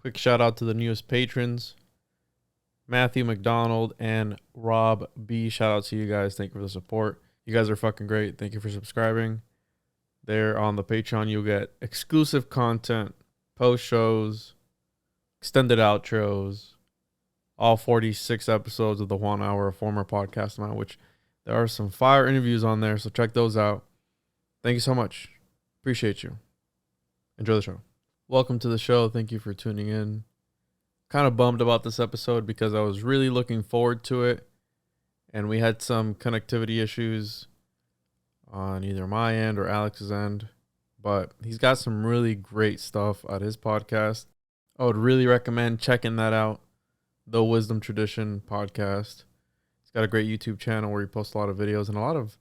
Quick shout out to the newest patrons, Matthew McDonald and Rob B. Shout out to you guys. Thank you for the support. You guys are fucking great. Thank you for subscribing. There on the Patreon, you'll get exclusive content, post shows, extended outros, all 46 episodes of the 1 hour former podcast amount, which there are some fire interviews on there. So check those out. Thank you so much. Appreciate you. Enjoy the show. Welcome to the show. Thank you for tuning in. Kind of bummed about this episode because I was really looking forward to it, and we had some connectivity issues on either my end or Alex's end, but he's got some really great stuff at his podcast. I would really recommend checking that out, the Wisdom Tradition podcast. He's got a great YouTube channel where he posts a lot of videos and a lot of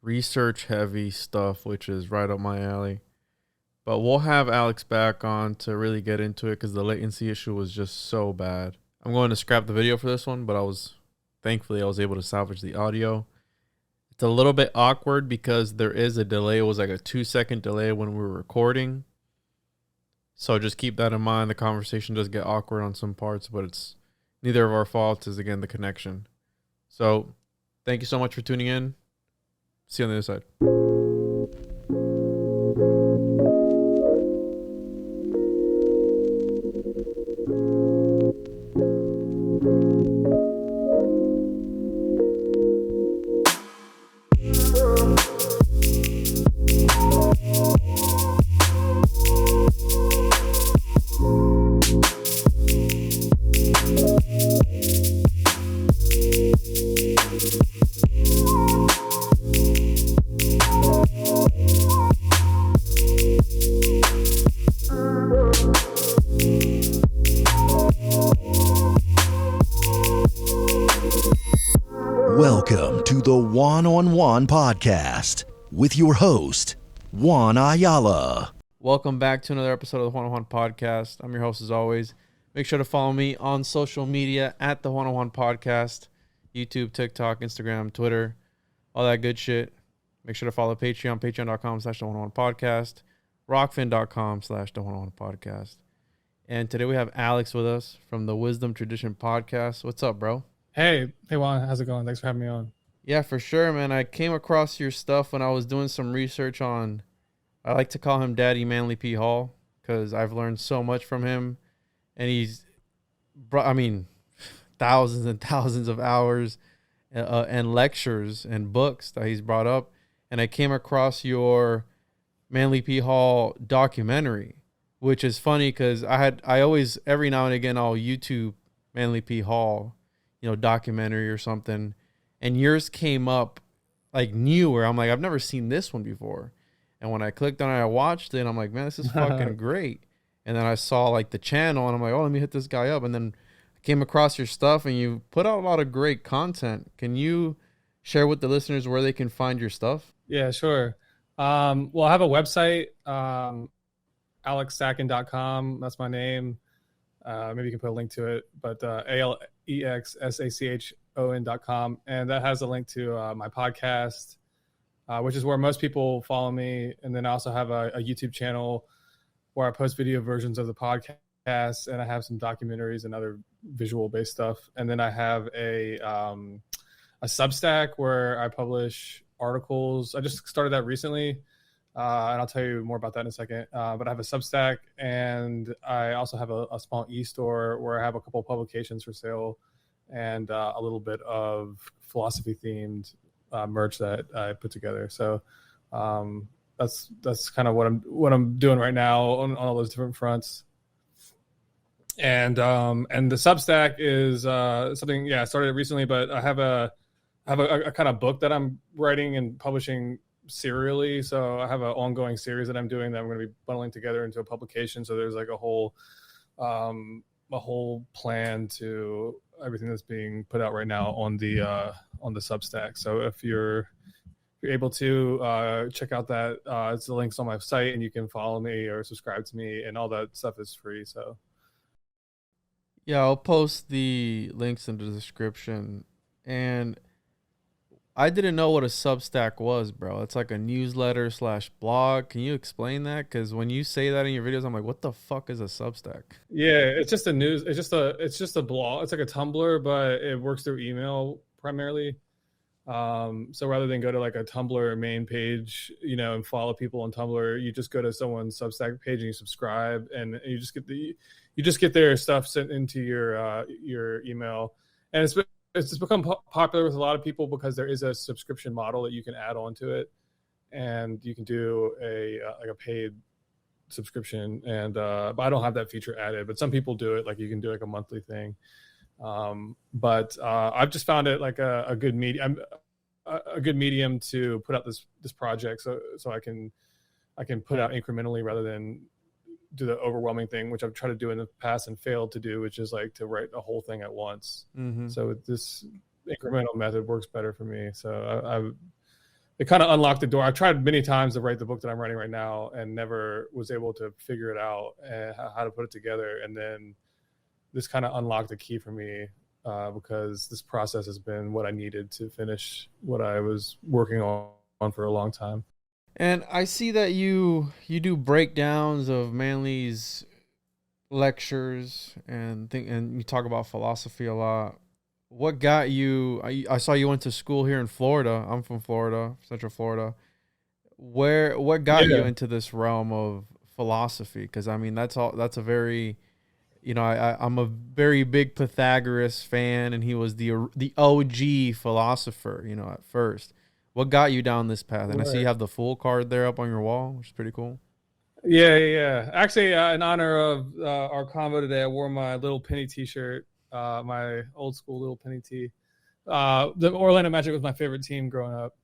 research heavy stuff, which is right up my alley. But we'll have Alex back on to really get into it because the latency issue was just so bad. I'm going to scrap the video for this one, but thankfully I was able to salvage the audio. It's a little bit awkward because there is a delay. It was like a 2-second delay when we were recording. So just keep that in mind. The conversation does get awkward on some parts, but it's neither of our faults. Is again the connection. So thank you so much for tuning in. See you on the other side. Welcome to the One-on-One podcast with your host, Juan Ayala. Welcome back to another episode of the One-on-One podcast. I'm your host as always. Make sure to follow me on social media at the One-on-One podcast, YouTube, TikTok, Instagram, Twitter, all that good shit. Make sure to follow Patreon, patreon.com/the One-on-One podcast, rockfin.com/the One-on-One podcast. And today we have Alex with us from the Wisdom Tradition podcast. What's up, bro? Hey Juan, how's it going? Thanks for having me on. Yeah, for sure, man. I came across your stuff when I was doing some research on, I like to call him Daddy Manly P. Hall, because I've learned so much from him. And he's, thousands and thousands of hours and lectures and books that he's brought up. And I came across your Manly P. Hall documentary, which is funny because I always, every now and again, I'll YouTube Manly P. Hall, documentary or something, and yours came up like newer. I'm like, I've never seen this one before. And when I clicked on it, I watched it, and I'm like, man, this is fucking great. And then I saw like the channel, and I'm like, oh, let me hit this guy up. And then I came across your stuff, and you put out a lot of great content. Can you share with the listeners where they can find your stuff? Yeah, sure. Well, I have a website, alexsachon.com. That's my name. Maybe you can put a link to it, but alexsachon.com, and that has a link to my podcast, which is where most people follow me. And then I also have a YouTube channel where I post video versions of the podcast, and I have some documentaries and other visual based stuff. And then I have a Substack where I publish articles. I just started that recently. And I'll tell you more about that in a second. But I have a Substack, and I also have a small e-store where I have a couple of publications for sale and a little bit of philosophy-themed merch that I put together. So that's kind of what I'm doing right now on all those different fronts. And the Substack is something, I started it recently, but I have a kind of book that I'm writing and publishing serially. So I have an ongoing series that I'm doing that I'm going to be bundling together into a publication. So there's like a whole plan to everything that's being put out right now on the Substack. So if you're able to check out that, it's the links on my site, and you can follow me or subscribe to me, and all that stuff is free. So yeah, I'll post the links in the description. And I didn't know what a Substack was, bro. It's like a newsletter / blog. Can you explain that? Because when you say that in your videos, I'm like, what the fuck is a Substack? Yeah, it's just a news. It's just a blog. It's like a Tumblr, but it works through email primarily. So rather than go to like a Tumblr main page, you know, and follow people on Tumblr, you just go to someone's Substack page and you subscribe, and you just get their stuff sent into your email. And it's become popular with a lot of people because there is a subscription model that you can add on to it, and you can do a paid subscription. And but I don't have that feature added, but some people do it. Like you can do like a monthly thing. But I've just found it like a good medium to put out this project, so I can put out incrementally rather than do the overwhelming thing, which I've tried to do in the past and failed to do, which is like to write a whole thing at once. Mm-hmm. So this incremental method works better for me. So it kind of unlocked the door. I tried many times to write the book that I'm writing right now and never was able to figure it out and how to put it together. And then this kind of unlocked the key for me because this process has been what I needed to finish what I was working on for a long time. And I see that you do breakdowns of Manly's lectures and you talk about philosophy a lot. What got you? I saw you went to school here in Florida. I'm from Florida, Central Florida. What got you into this realm of philosophy? Because I mean, that's a very, you know, I'm a very big Pythagoras fan, and he was the OG philosopher, you know, at first. What got you down this path? And right. I see you have the full card there up on your wall, which is pretty cool. Yeah. Actually, in honor of our convo today, I wore my little penny T-shirt, my old school little penny tee. The Orlando Magic was my favorite team growing up.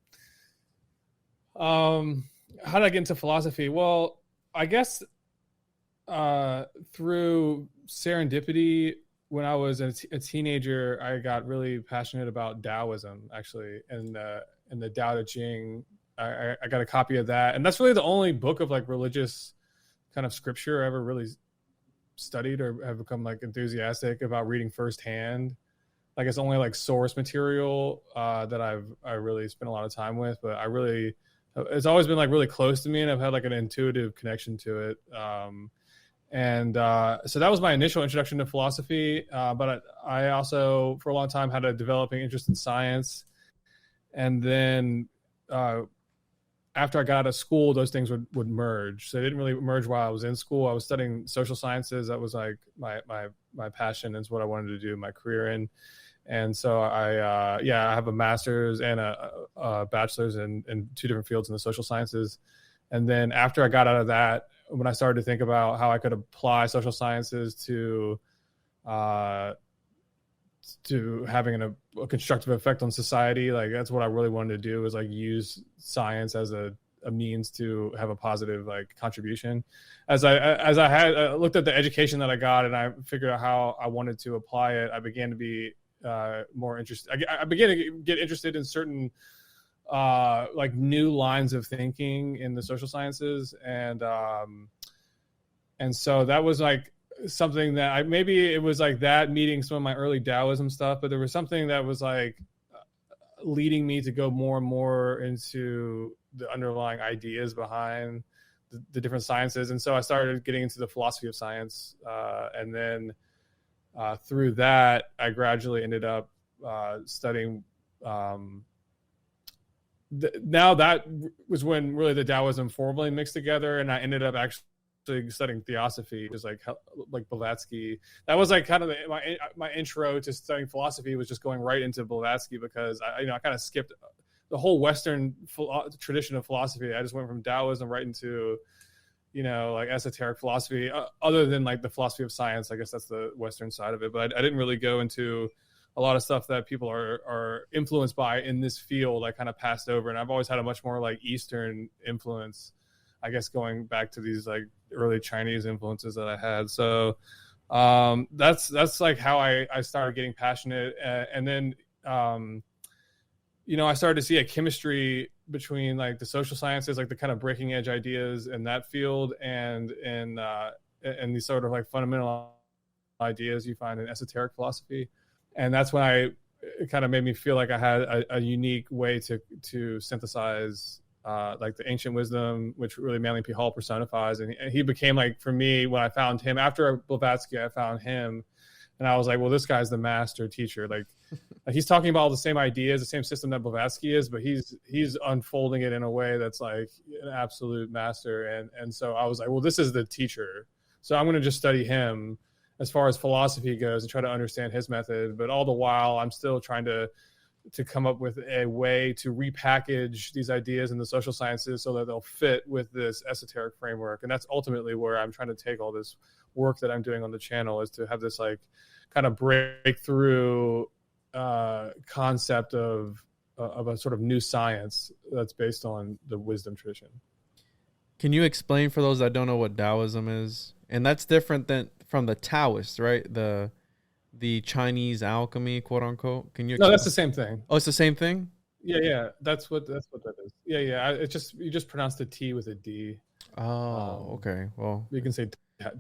How did I get into philosophy? Well, I guess through serendipity. When I was a teenager, I got really passionate about Taoism, actually, and the Tao Te Ching. I got a copy of that, and that's really the only book of like religious kind of scripture I ever really studied or have become like enthusiastic about reading firsthand. Like it's only like source material that I really spent a lot of time with, but it's always been like really close to me, and I've had like an intuitive connection to it. So that was my initial introduction to philosophy. But I also, for a long time, had a developing interest in science. And then after I got out of school, those things would merge. So they didn't really merge while I was in school. I was studying social sciences. That was like my passion. Is what I wanted to do my career in. And so I have a master's and a bachelor's in two different fields in the social sciences. And then after I got out of that, when I started to think about how I could apply social sciences to having a constructive effect on society, like that's what I really wanted to do, was like use science as a means to have a positive like contribution. As I had looked at the education that I got and I figured out how I wanted to apply it, I began to be more interested. I began to get interested in certain like new lines of thinking in the social sciences, and so that was like something that maybe it was like that meeting some of my early Taoism stuff, but there was something that was like leading me to go more and more into the underlying ideas behind the different sciences. And so I started getting into the philosophy of science, and then through that I gradually ended up studying now that was when really the Taoism formally mixed together, and I ended up actually studying theosophy, just like Blavatsky. That was like kind of my intro to studying philosophy, was just going right into Blavatsky, because I kind of skipped the whole Western tradition of philosophy. I just went from Taoism right into like esoteric philosophy, other than like the philosophy of science. I guess that's the Western side of it, but I didn't really go into a lot of stuff that people are influenced by in this field. I kind of passed over, and I've always had a much more like Eastern influence, I guess, going back to these like early Chinese influences that I had. So that's like how I started getting passionate. And then, I started to see a chemistry between like the social sciences, like the kind of breaking edge ideas in that field, and these sort of like fundamental ideas you find in esoteric philosophy. And that's when I it kind of made me feel like I had a unique way to synthesize like the ancient wisdom, which really Manly P. Hall personifies. And he became like, for me, when I found him, after Blavatsky, I found him. And I was like, well, this guy's the master teacher. Like he's talking about all the same ideas, the same system that Blavatsky is, but he's unfolding it in a way that's like an absolute master. And so I was like, well, this is the teacher. So I'm going to just study him as far as philosophy goes and try to understand his method. But all the while, I'm still trying to come up with a way to repackage these ideas in the social sciences so that they'll fit with this esoteric framework. And that's ultimately where I'm trying to take all this work that I'm doing on the channel, is to have this like kind of breakthrough concept of a sort of new science that's based on the wisdom tradition. Can you explain for those that don't know what Taoism is? And that's different than from the Taoists, right? The Chinese alchemy, quote unquote. Can you explain? No, that's the same thing. Oh, it's the same thing? Yeah. That's what that is. Yeah. It's just, you just pronounce the T with a D. Oh, okay. Well, you can say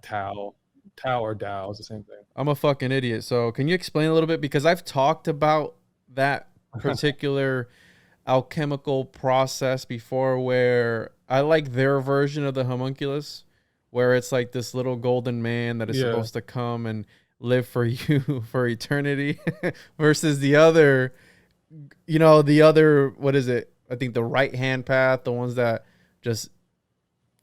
Tao or Tao is the same thing. I'm a fucking idiot. So can you explain a little bit? Because I've talked about that particular alchemical process before, where I like their version of the homunculus, where it's like this little golden man that is supposed to come and live for you for eternity versus the other, what is it? I think the right hand path, the ones that just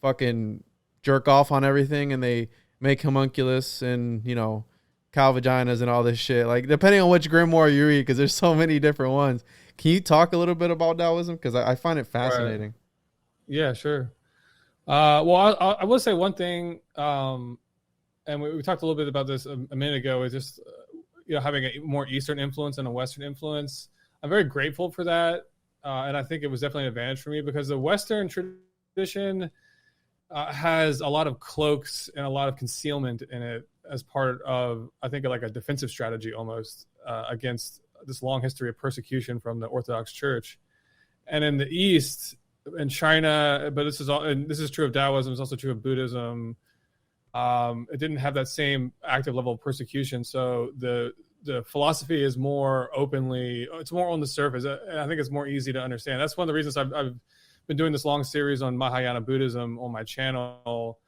fucking jerk off on everything and they make homunculus and, cow vaginas and all this shit. Like, depending on which grimoire you read, because there's so many different ones. Can you talk a little bit about Taoism? Because I find it fascinating. Right. Yeah, sure. Well, I will say one thing, and we talked a little bit about this a minute ago, is just having a more Eastern influence and a Western influence. I'm very grateful for that, and I think it was definitely an advantage for me, because the Western tradition has a lot of cloaks and a lot of concealment in it as part of, I think, like a defensive strategy almost against this long history of persecution from the Orthodox Church. And in the East, in China, but this is true of Taoism, it's also true of Buddhism. It didn't have that same active level of persecution. So the philosophy is more openly, it's more on the surface. And I think it's more easy to understand. That's one of the reasons I've been doing this long series on Mahayana Buddhism on my channel.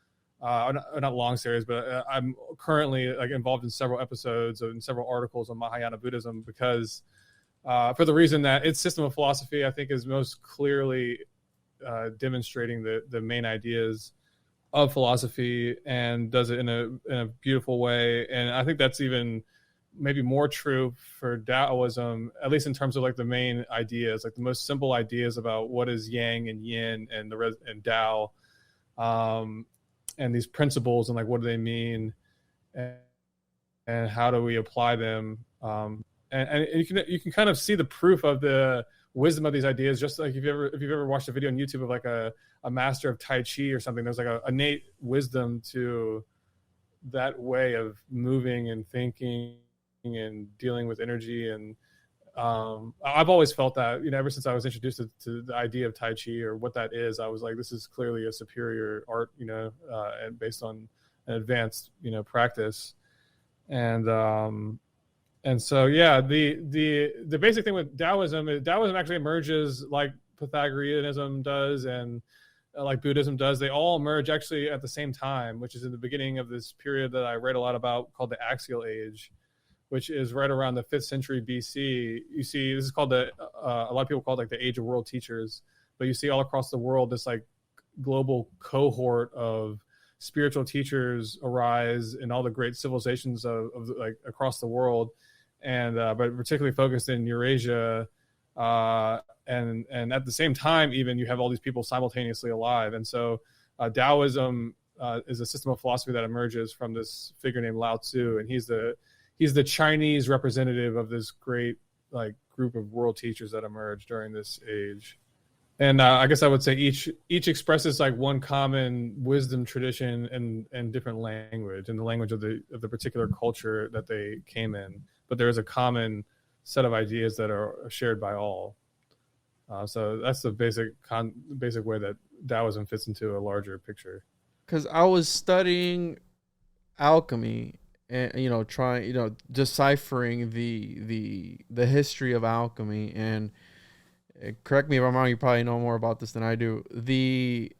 Not long series, but I'm currently like involved in several episodes and several articles on Mahayana Buddhism, because for the reason that its system of philosophy, I think, is most clearly demonstrating the main ideas of philosophy, and does it in a beautiful way. And I think that's even maybe more true for Taoism, at least in terms of like the main ideas, like the most simple ideas about what is yang and yin and and Tao, and these principles, and like what do they mean, and how do we apply them, and you can kind of see the proof of the wisdom of these ideas, just like if you've ever watched a video on YouTube of like a master of Tai Chi or something. There's like a innate wisdom to that way of moving and thinking and dealing with energy. And I've always felt that, ever since I was introduced to the idea of Tai Chi, or what that is, I was like, this is clearly a superior art, and based on an advanced, practice. And so, yeah, the basic thing with Taoism actually emerges like Pythagoreanism does, and like Buddhism does. They all emerge actually at the same time, which is in the beginning of this period that I read a lot about, called the Axial Age, which is right around the 5th century BC. You see, this is called a lot of people call it like the Age of World Teachers, but you see all across the world this like global cohort of spiritual teachers arise in all the great civilizations of like across the world, and but particularly focused in Eurasia, and at the same time, even, you have all these people simultaneously alive. And so Taoism is a system of philosophy that emerges from this figure named Lao Tzu, and he's the Chinese representative of this great like group of world teachers that emerged during this age. And I guess I would say each expresses like one common wisdom tradition and different language, and the language of the particular culture that they came in. But there is a common set of ideas that are shared by all. So that's the basic way that Taoism fits into a larger picture. Because I was studying alchemy, and trying, deciphering the history of alchemy. And correct me if I'm wrong, you probably know more about this than I do. The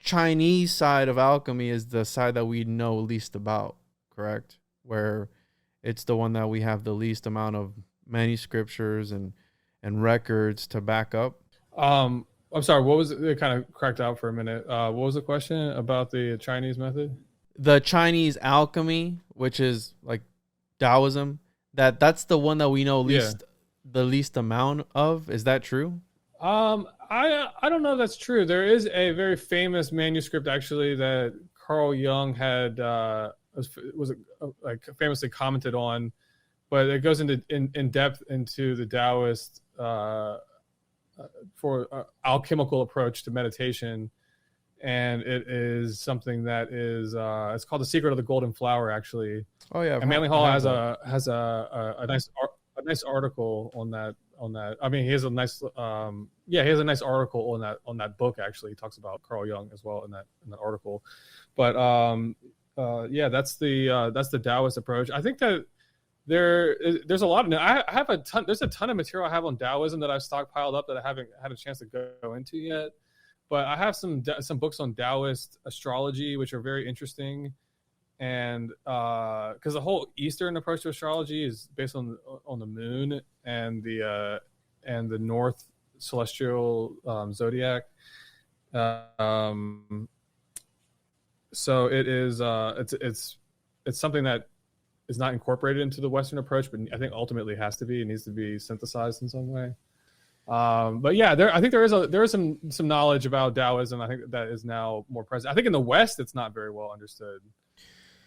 Chinese side of alchemy is the side that we know least about, correct? Where it's the one that we have the least amount of manuscriptures and records to back up. I'm sorry, what was it? It kind of cracked out for a minute. What was the question about the Chinese method? The Chinese alchemy, which is like Taoism, that's the one that we know the least amount of. Is that true? I don't know if that's true. There is a very famous manuscript actually that Carl Jung had like famously commented on, but it goes into in depth into the Taoist for alchemical approach to meditation, and it is something that is it's called The Secret of the Golden Flower actually. Oh yeah, and Manly Hall has a nice article on that. I mean, he has a nice he has a nice article on that book actually. He talks about Carl Jung as well in that article. But that's the Taoist approach. I think that there's a lot of I have a ton. There's a ton of material I have on Taoism that I've stockpiled up that I haven't had a chance to go into yet. But I have some books on Taoist astrology which are very interesting, and because the whole Eastern approach to astrology is based on the moon and the North celestial zodiac. So it is it's something that is not incorporated into the Western approach, but I think ultimately has to be. It needs to be synthesized in some way. But yeah, I think there is some knowledge about Taoism. I think that is now more present. I think in the West it's not very well understood,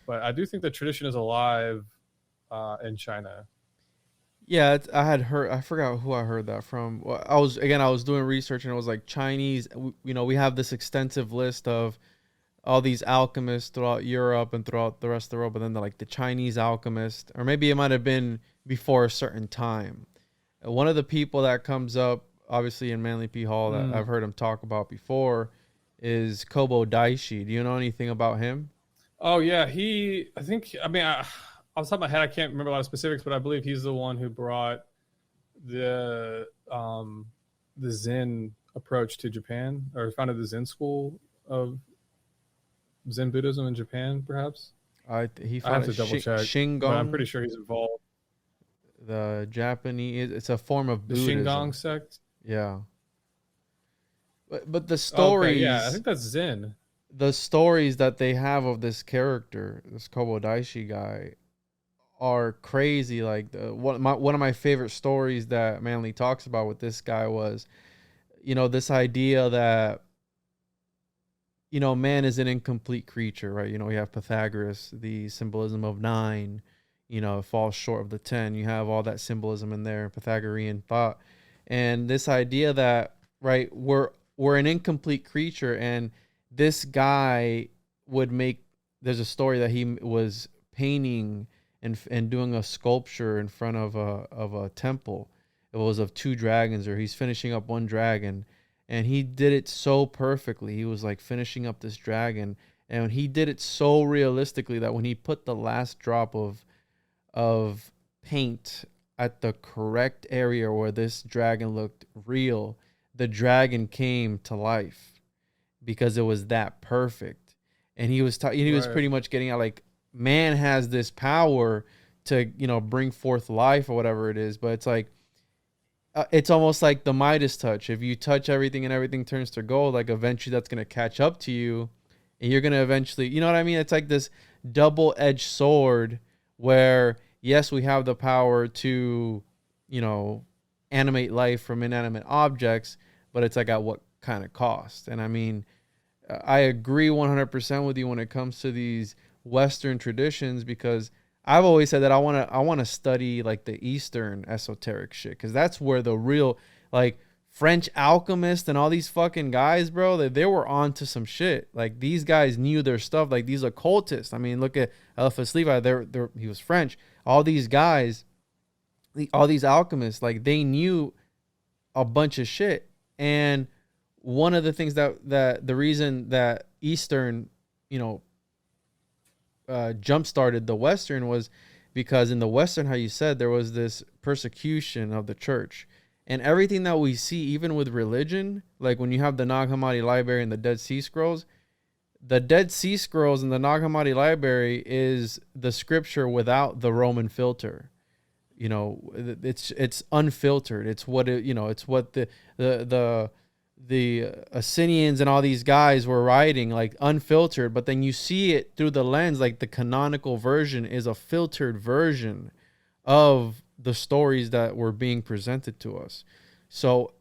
but I do think the tradition is alive in China. Yeah, I had heard. I forgot who I heard that from. Well, I was doing research, and it was like Chinese. We have this extensive list of all these alchemists throughout Europe and throughout the rest of the world, but then the Chinese alchemist, or maybe it might have been before a certain time. One of the people that comes up, obviously in Manly P Hall, that I've heard him talk about before, is Kobo Daishi. Do you know anything about him? Oh yeah, off the top of my head, I can't remember a lot of specifics, but I believe he's the one who brought the Zen approach to Japan, or founded the Zen school of Zen Buddhism in Japan, perhaps. He I have to double check. Shingon, but I'm pretty sure he's involved. The Japanese, it's a form of Buddhism. The Shingon sect. Yeah. But the stories, okay, yeah, I think that's Zen. The stories that they have of this character, this Kobo Daishi guy, are crazy. Like one of my favorite stories that Manly talks about with this guy was, this idea that man is an incomplete creature, right? We have Pythagoras, the symbolism of 9, it falls short of the 10. You have all that symbolism in there, Pythagorean thought. And this idea that, right, we're an incomplete creature, and this guy there's a story that he was painting and doing a sculpture in front of a temple. It was of 2 dragons, or he's finishing up one dragon. And he did it so perfectly. He was like finishing up this dragon, and he did it so realistically that when he put the last drop of paint at the correct area where this dragon looked real, the dragon came to life because it was that perfect. And he was was pretty much getting out, like, man has this power to bring forth life or whatever it is, but it's like, it's almost like the Midas touch. If you touch everything and everything turns to gold, like eventually that's going to catch up to you, and you're going to eventually, you know what I mean? It's like this double-edged sword where, yes, we have the power to, animate life from inanimate objects, but it's like at what kind of cost? And I mean, I agree 100% with you when it comes to these Western traditions, because I've always said that I want to study like the Eastern esoteric shit, because that's where the real, like, French alchemists and all these fucking guys, bro, they were on to some shit. Like, these guys knew their stuff. Like, these occultists. I mean, look at Eliphas Levi. He was French. All these guys, all these alchemists, like, they knew a bunch of shit. And one of the things that the reason that Eastern, jump started the Western was because in the Western, how you said, there was this persecution of the church. And everything that we see, even with religion, like when you have the Nag Hammadi Library and the Dead Sea Scrolls, the Dead Sea Scrolls and the Nag Hammadi Library is the scripture without the Roman filter. You know, it's unfiltered. It's what it, you know, it's what the Assyrians and all these guys were writing, like unfiltered. But then you see it through the lens, like the canonical version is a filtered version of the stories that were being presented to us. So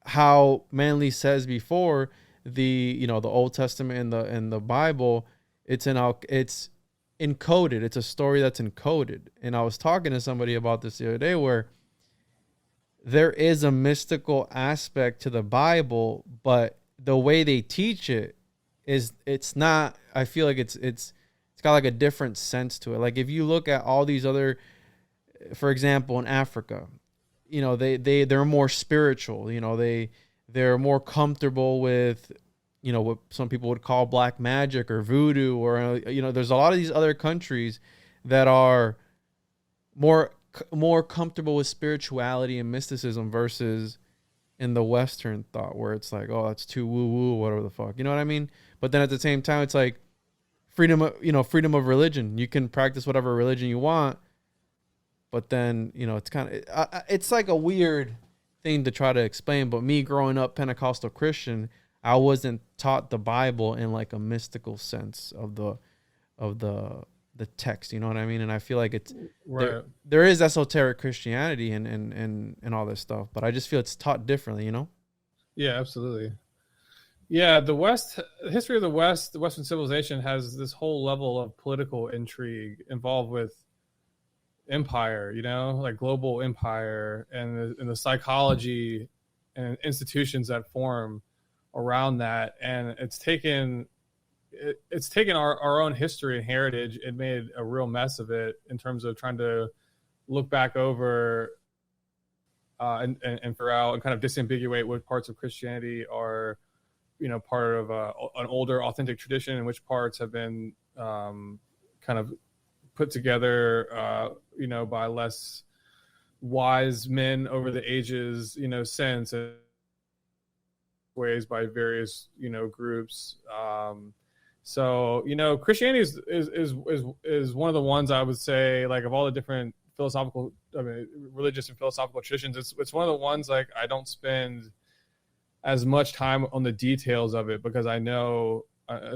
how Manly says before, the Old Testament and the Bible, it's encoded. It's a story that's encoded. And I was talking to somebody about this the other day, where there is a mystical aspect to the Bible, but the way they teach it it's not, I feel like it's got like a different sense to it. Like if you look at all these other, for example, in Africa, you know, they're more spiritual, you know, they're more comfortable with, you know, what some people would call black magic or voodoo, or, you know, there's a lot of these other countries that are more comfortable with spirituality and mysticism versus in the Western thought, where it's like, oh, that's too woo woo, whatever the fuck, you know what I mean? But then at the same time, it's like freedom of religion. You can practice whatever religion you want, but then, you know, it's kind of, it's like a weird thing to try to explain. But me growing up Pentecostal Christian, I wasn't taught the Bible in like a mystical sense of the text, you know what I mean? And I feel like it's right. There is esoteric Christianity and all this stuff, but I just feel it's taught differently, you know? Yeah, absolutely. Yeah, the history of the West, the Western civilization has this whole level of political intrigue involved with empire, you know, like global empire, and the psychology and institutions that form around that. And it's taken our own history and heritage and made a real mess of it in terms of trying to look back over and figure out and kind of disambiguate what parts of Christianity are, you know, part of an older authentic tradition, and which parts have been kind of put together, you know, by less wise men over the ages, you know, since ways by various, you know, groups. So, you know, Christianity is one of the ones I would say, like, of all the different religious and philosophical traditions, it's one of the ones, like, I don't spend as much time on the details of it, because I know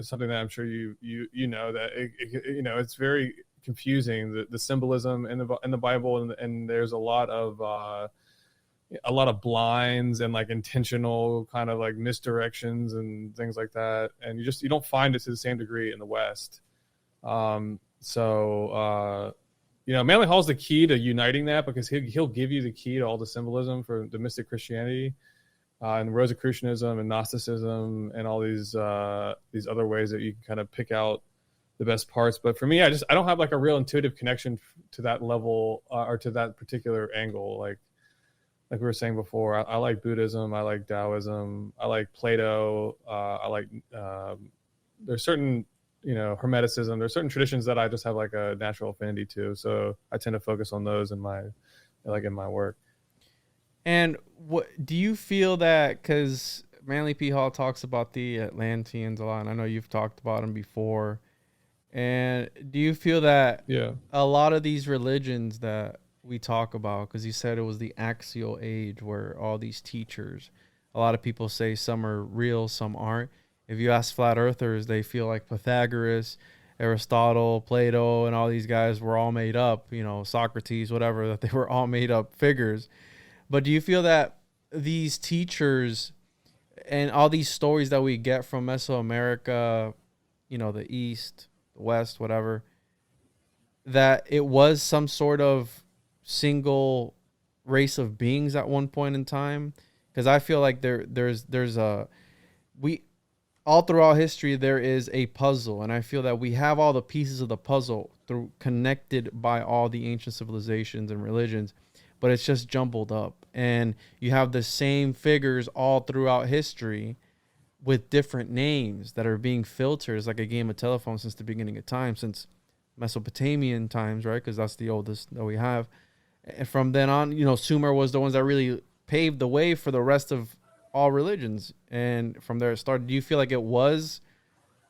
something that I'm sure you know, that you know, it's very confusing, the symbolism in the Bible, and there's a lot of blinds and like intentional kind of like misdirections and things like that, and you don't find it to the same degree in the West. You know, Manly Hall's the key to uniting that, because he'll give you the key to all the symbolism for the mystic Christianity, and Rosicrucianism and Gnosticism and all these other ways that you can kind of pick out the best parts. But for me, I don't have like a real intuitive connection to that level, or to that particular angle. Like we were saying before, I like Buddhism, I like Taoism, I like Plato, I like there's certain, you know, Hermeticism. There's certain traditions that I just have like a natural affinity to, so I tend to focus on those in my work. And what do you feel that, because Manly P. Hall talks about the Atlanteans a lot, and I know you've talked about them before, and do you feel that a lot of these religions that we talk about, because you said it was the Axial Age, where all these teachers, a lot of people say some are real, some aren't. If you ask flat earthers, they feel like Pythagoras, Aristotle, Plato, and all these guys were all made up, you know, Socrates, whatever, that they were all made up figures. But do you feel that these teachers and all these stories that we get from Mesoamerica, you know, the East, the West, whatever, that it was some sort of single race of beings at one point in time? Because I feel like there's all throughout history there is a puzzle, and I feel that we have all the pieces of the puzzle connected by all the ancient civilizations and religions, but it's just jumbled up, and you have the same figures all throughout history with different names that are being filtered. It's like a game of telephone since the beginning of time, since Mesopotamian times, right? Because that's the oldest that we have. And from then on, you know, Sumer was the ones that really paved the way for the rest of all religions. And from there it started. Do you feel like it was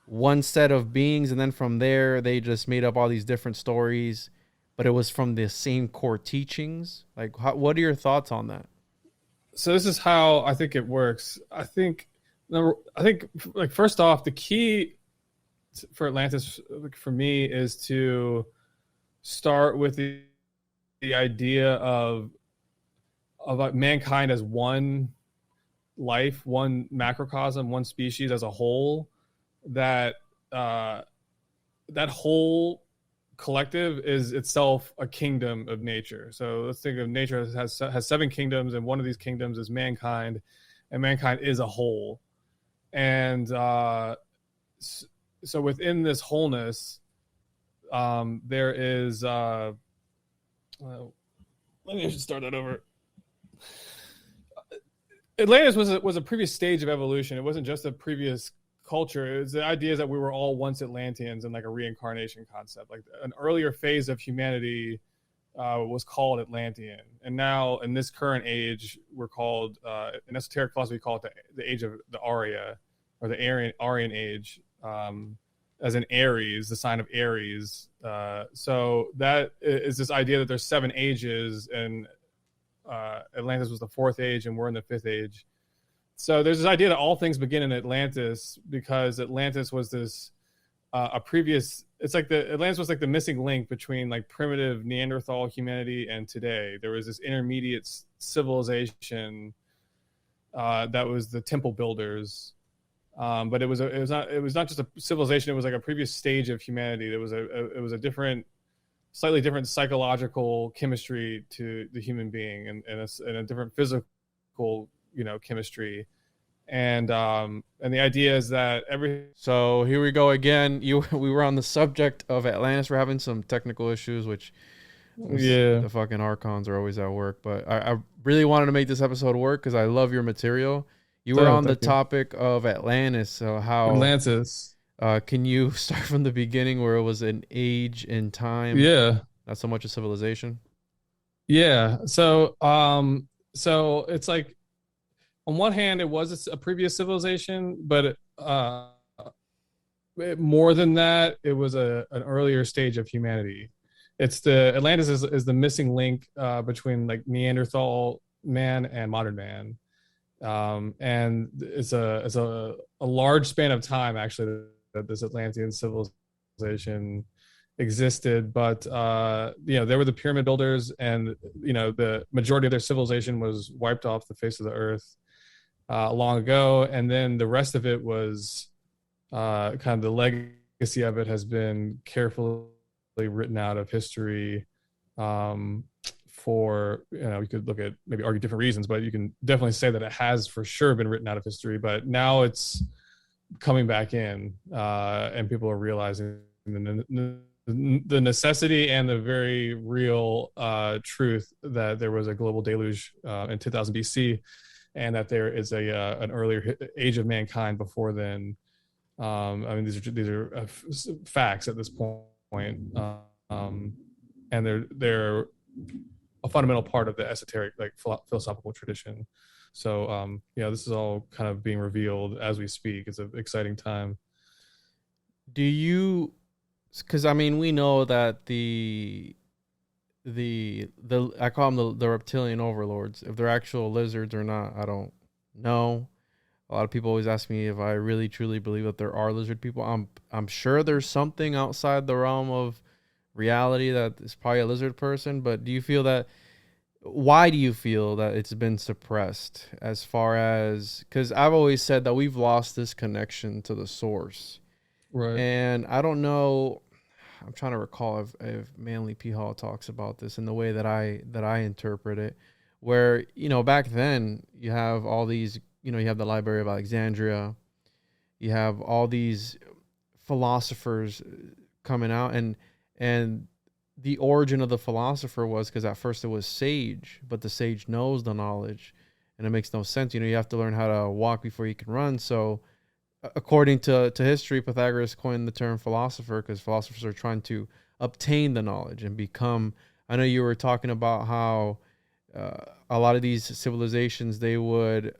one set of beings, and then from there they just made up all these different stories, but it was from the same core teachings? Like, what are your thoughts on that? So this is how I think it works. I think like first off, the key for Atlantis for me is to start with the idea of mankind as one life, one macrocosm, one species as a whole. That whole collective is itself a kingdom of nature. So let's think of nature has 7 kingdoms, and one of these kingdoms is mankind, and mankind is a whole. And so within this wholeness, there is. Let me just start that over. Atlantis was a previous stage of evolution. It wasn't just a previous culture. It's the idea that we were all once Atlanteans and like a reincarnation concept. Like an earlier phase of humanity was called Atlantean, and now in this current age, we're called in esoteric philosophy, we call it the age of the Arya, or the Aryan Age, as in Aries, the sign of Aries. So that is this idea that there's 7 ages, and Atlantis was the 4th age, and we're in the 5th age. So there's this idea that all things begin in Atlantis, because Atlantis was this a previous. It's like Atlantis was like the missing link between like primitive Neanderthal humanity and today. There was this intermediate civilization that was the temple builders, but it was not just a civilization. It was like a previous stage of humanity. It was a different, slightly different psychological chemistry to the human being, and a different physical, chemistry. And the idea is that So here we go again. We were on the subject of Atlantis. We're having some technical issues, which the fucking Archons are always at work. But I really wanted to make this episode work because I love your material. You were on the topic of Atlantis. So how Atlantis? Can you start from the beginning, where it was an age in time? Yeah, not so much a civilization. Yeah. So it's like, on one hand, it was a previous civilization, but more than that, it was an earlier stage of humanity. Atlantis is the missing link between like Neanderthal man and modern man, and it's a large span of time actually that this Atlantean civilization existed. But there were the pyramid builders, and the majority of their civilization was wiped off the face of the earth long ago, and then the rest of it was kind of the legacy of it has been carefully written out of history for, we could look at, maybe argue different reasons, but you can definitely say that it has for sure been written out of history. But now it's coming back in, and people are realizing the necessity and the very real truth that there was a global deluge in 2000 BC, and that there is an earlier age of mankind before then. These are facts at this point, and they're a fundamental part of the esoteric, like, philosophical tradition. So this is all kind of being revealed as we speak. It's an exciting time. Do you? Because we know that the I call them the reptilian overlords. If they're actual lizards or not, I don't know. A lot of people always ask me if I really truly believe that there are lizard people. I'm sure there's something outside the realm of reality that is probably a lizard person. But why do you feel that it's been suppressed? As far as, because I've always said that we've lost this connection to the source, right? And I don't know. I'm trying to recall if Manly P. Hall talks about this in the way that I interpret it, where, back then you have all these, you have the Library of Alexandria, you have all these philosophers coming out, and the origin of the philosopher was because at first it was sage, but the sage knows the knowledge, and it makes no sense. You have to learn how to walk before you can run. So according to history, Pythagoras coined the term philosopher because philosophers are trying to obtain the knowledge and become. I know you were talking about how a lot of these civilizations, they would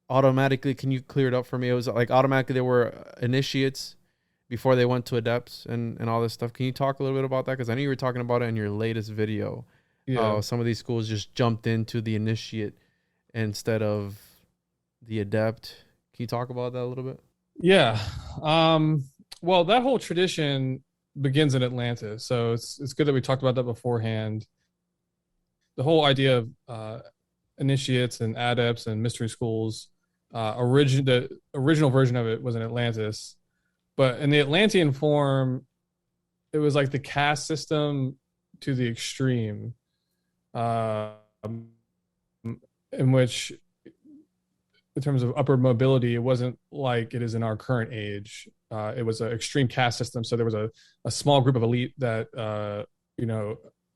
automatically, can you clear it up for me? It was like automatically they were initiates before they went to adepts and all this stuff. Can you talk a little bit about that? Because I know you were talking about it in your latest video. Yeah. Some of these schools just jumped into the initiate instead of the adept. Can you talk about that a little bit? Yeah. Well, that whole tradition begins in Atlantis. So it's good that we talked about that beforehand. The whole idea of initiates and adepts and mystery schools, the original version of it was in Atlantis. But in the Atlantean form, it was like the caste system to the extreme, in which, in terms of upward mobility, it wasn't like it is in our current age. It was an extreme caste system. So there was a small group of elite that,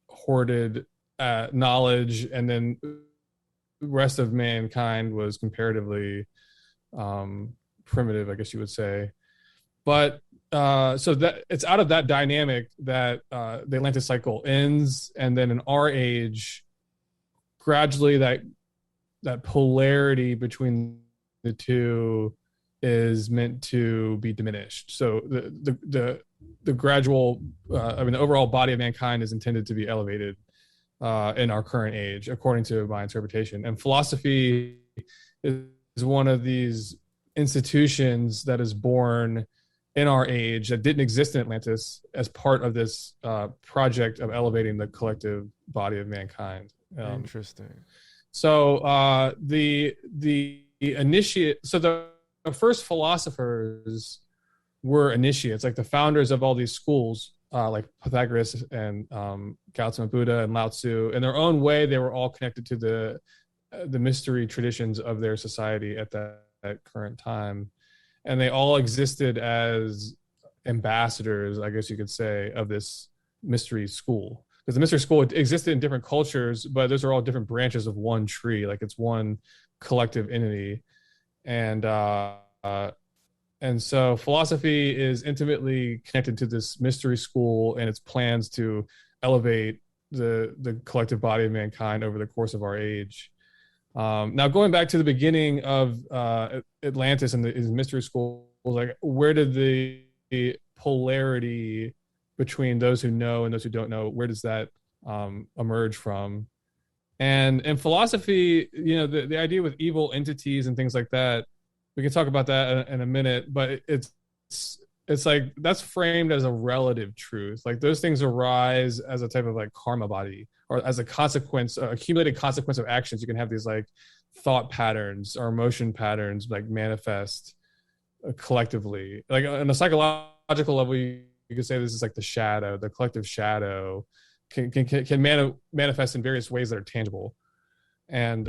hoarded knowledge, and then the rest of mankind was comparatively primitive, I guess you would say. But so that it's out of that dynamic that the Atlantis cycle ends, and then in our age, gradually that polarity between the two is meant to be diminished. So the gradual, the overall body of mankind is intended to be elevated in our current age, according to my interpretation. And philosophy is one of these institutions that is born in our age that didn't exist in Atlantis as part of this project of elevating the collective body of mankind. Interesting. So the initiate, so the first philosophers were initiates, like the founders of all these schools, like Pythagoras and Gautama Buddha and Lao Tzu. In their own way, they were all connected to the mystery traditions of their society at that current time. And they all existed as ambassadors, I guess you could say, of this mystery school. Because the mystery school existed in different cultures, but those are all different branches of one tree. Like it's one collective entity. And so philosophy is intimately connected to this mystery school and its plans to elevate the collective body of mankind over the course of our age. Now, going back to the beginning of Atlantis and his mystery school, like where did the polarity between those who know and those who don't know, where does that emerge from? And in philosophy, the idea with evil entities and things like that, we can talk about that in a minute, but it's like that's framed as a relative truth. Like those things arise as a type of like karma body, or as a consequence, accumulated consequence of actions. You can have these like thought patterns or emotion patterns like manifest collectively. Like on a psychological level, you could say this is like the shadow, the collective shadow can manifest in various ways that are tangible. And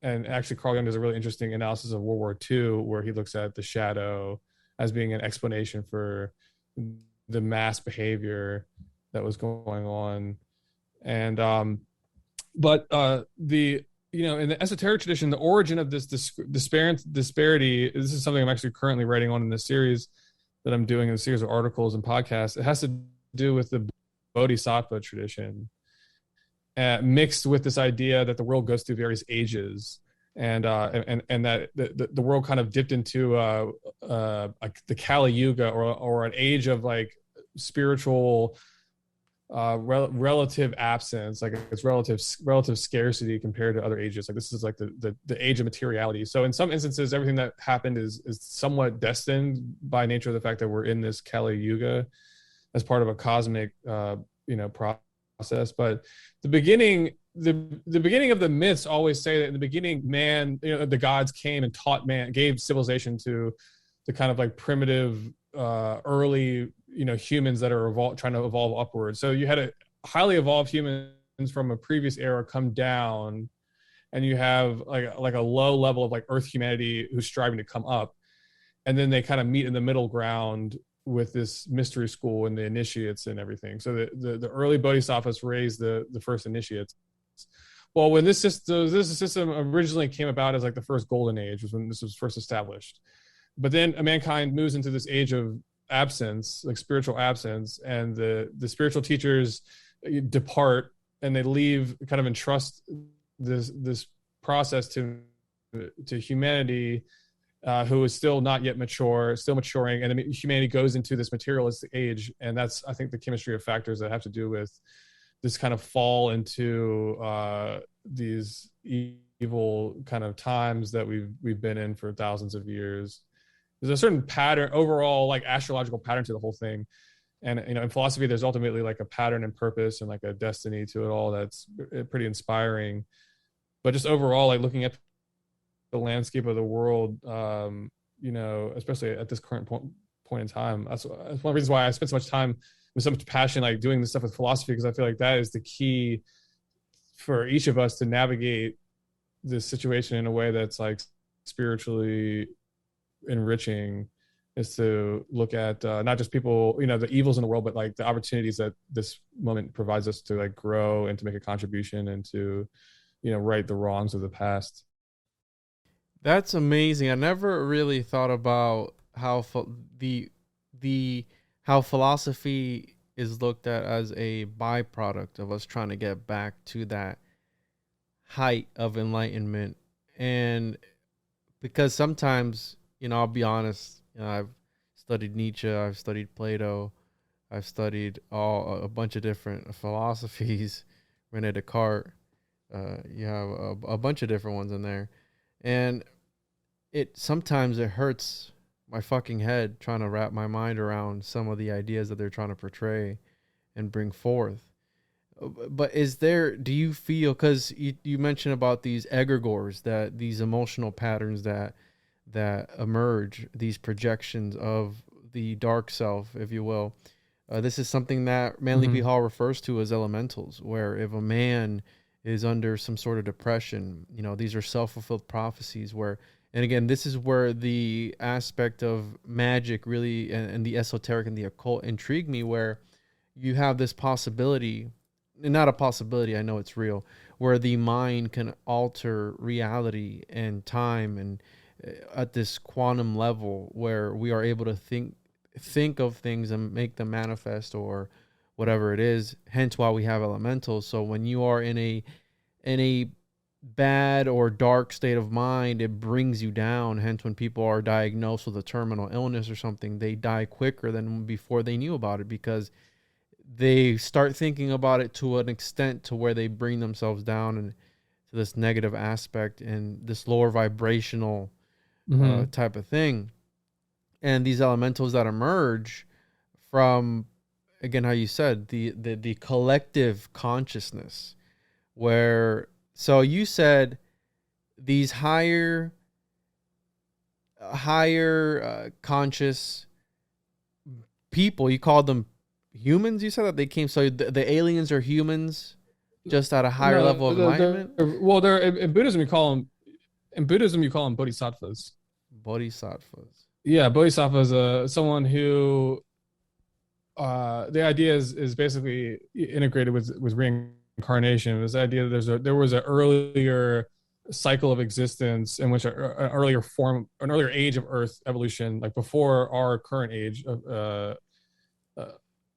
actually Carl Jung does a really interesting analysis of World War II, where he looks at the shadow as being an explanation for the mass behavior that was going on. And but in the esoteric tradition, the origin of this disparity, this is something I'm actually currently writing on in this series that I'm doing, in a series of articles and podcasts. It has to do with the Bodhisattva tradition, mixed with this idea that the world goes through various ages, and that the world kind of dipped into like the Kali Yuga, or an age of like spiritual relative absence, like it's relative scarcity compared to other ages. Like this is like the age of materiality. So in some instances, everything that happened is somewhat destined by nature of the fact that we're in this Kali Yuga as part of a cosmic process. But the beginning of the myths always say that in the beginning, man, the gods came and taught man, gave civilization to the kind of like primitive early humans that are trying to evolve upwards. So you had a highly evolved humans from a previous era come down, and you have like a low level of like earth humanity who's striving to come up, and then they kind of meet in the middle ground with this mystery school and the initiates and everything. So the early bodhisattvas raised the first initiates. Well, when this system originally came about as like the first golden age, was when this was first established. But then mankind moves into this age of absence, like spiritual absence, and the spiritual teachers depart and they leave, kind of entrust this process to humanity, who is still not yet mature, still maturing, and then humanity goes into this materialistic age. And that's, I think, the chemistry of factors that have to do with this kind of fall into these evil kind of times that we've been in for thousands of years. There's a certain pattern, overall, like astrological pattern to the whole thing. And, you know, in philosophy, there's ultimately like a pattern and purpose and like a destiny to it all that's pretty inspiring. But just overall, like looking at the landscape of the world, you know, especially at this current point in time, that's one of the reasons why I spent so much time with so much passion, like doing this stuff with philosophy, because I feel like that is the key for each of us to navigate this situation in a way that's like spiritually enriching, is to look at not just people, you know, the evils in the world, but like the opportunities that this moment provides us to like grow and to make a contribution and to, you know, right the wrongs of the past. That's amazing. I never really thought about how how philosophy is looked at as a byproduct of us trying to get back to that height of enlightenment. And because sometimes, you know, I'll be honest, you know, I've studied Nietzsche, I've studied Plato, I've studied a bunch of different philosophies, Rene Descartes. You have a bunch of different ones in there. And sometimes it hurts my fucking head trying to wrap my mind around some of the ideas that they're trying to portray and bring forth. But do you feel, because you mentioned about these egregores, that these emotional patterns that emerge, these projections of the dark self, if you will, this is something that Manly P. Hall refers to as elementals, where if a man is under some sort of depression, you know, these are self-fulfilled prophecies where, and again, this is where the aspect of magic really and the esoteric and the occult intrigue me, where you have this possibility, not a possibility, I know it's real, where the mind can alter reality and time, and at this quantum level where we are able to think of things and make them manifest or whatever it is, hence why we have elementals. So when you are in a bad or dark state of mind, it brings you down. Hence, when people are diagnosed with a terminal illness or something, they die quicker than before they knew about it, because they start thinking about it to an extent to where they bring themselves down and to this negative aspect and this lower vibrational type of thing. And these elementals that emerge from, again, how you said, the collective consciousness, where, so you said these higher conscious people, you called them humans, you said that they came, so the aliens are humans just at a higher level of enlightenment? Well, they're in Buddhism, you call them bodhisattvas. Bodhisattvas. Yeah, bodhisattva is someone who the idea is basically integrated with reincarnation. It was the idea that there was an earlier cycle of existence in which an earlier age of Earth evolution, like before our current age of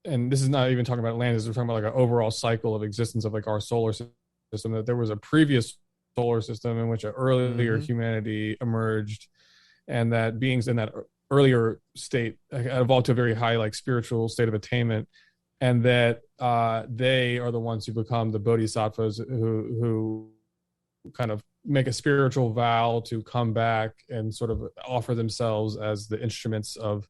and this is not even talking about Atlantis, we're talking about like an overall cycle of existence of like our solar system, that there was a previous solar system in which an earlier humanity emerged, and that beings in that earlier state evolved to a very high like spiritual state of attainment, and that they are the ones who become the bodhisattvas, who kind of make a spiritual vow to come back and sort of offer themselves as the instruments of